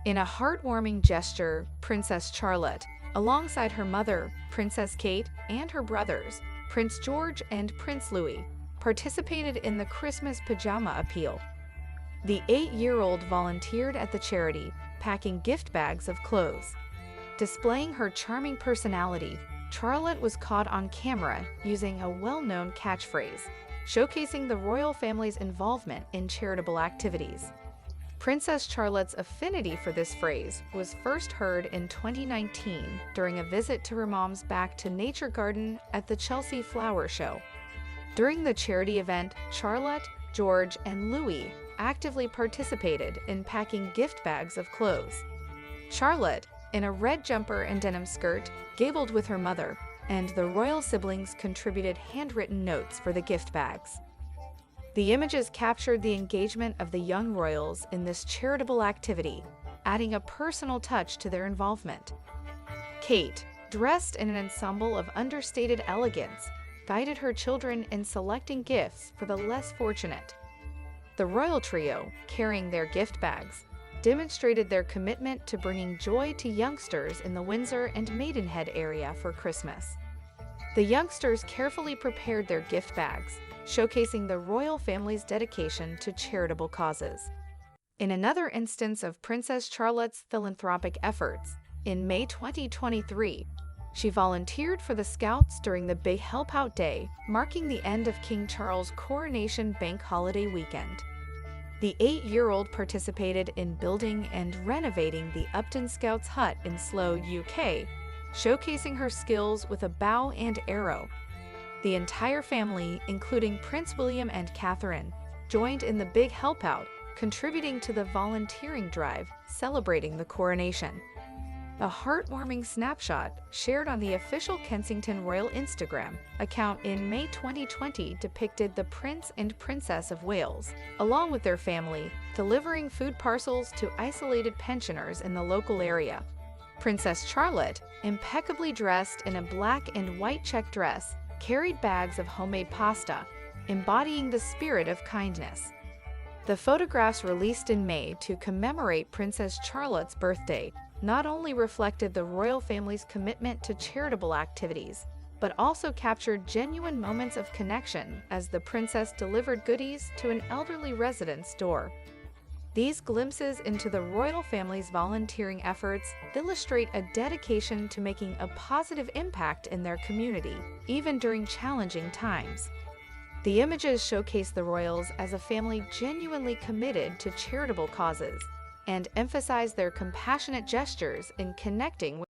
In a heartwarming gesture, Princess Charlotte, alongside her mother, Princess Kate, and her brothers, Prince George and Prince Louie, participated in the Christmas pajama appeal. The 8-year-old volunteered at the charity, packing gift bags of clothes. Displaying her charming personality, Charlotte was caught on camera using a well-known catchphrase, showcasing the royal family's involvement in charitable activities. Princess Charlotte's affinity for this phrase was first heard in 2019 during a visit to her mom's Back to Nature garden at the Chelsea Flower Show. During the charity event, Charlotte, George, and Louie actively participated in packing gift bags of clothes. Charlotte, in a red jumper and denim skirt, giggled with her mother, and the royal siblings contributed handwritten notes for the gift bags. The images captured the engagement of the young royals in this charitable activity, adding a personal touch to their involvement. Kate, dressed in an ensemble of understated elegance, guided her children in selecting gifts for the less fortunate. The royal trio, carrying their gift bags, demonstrated their commitment to bringing joy to youngsters in the Windsor and Maidenhead area for Christmas. The youngsters carefully prepared their gift bags, showcasing the royal family's dedication to charitable causes. In another instance of Princess Charlotte's philanthropic efforts, in May 2023, she volunteered for the Scouts during the Big Help Out Day, marking the end of King Charles' coronation bank holiday weekend. The 8-year-old participated in building and renovating the Upton Scouts hut in Slough, UK, showcasing her skills with a bow and arrow. The entire family, including Prince William and Catherine, joined in the Big Help Out, contributing to the volunteering drive celebrating the coronation. A heartwarming snapshot shared on the official Kensington Royal Instagram account in May 2020 depicted the Prince and Princess of Wales, along with their family, delivering food parcels to isolated pensioners in the local area. Princess Charlotte, impeccably dressed in a black and white check dress, carried bags of homemade pasta, embodying the spirit of kindness. The photographs released in May to commemorate Princess Charlotte's birthday not only reflected the royal family's commitment to charitable activities, but also captured genuine moments of connection as the princess delivered goodies to an elderly resident's door. These glimpses into the royal family's volunteering efforts illustrate a dedication to making a positive impact in their community, even during challenging times. The images showcase the royals as a family genuinely committed to charitable causes and emphasize their compassionate gestures in connecting with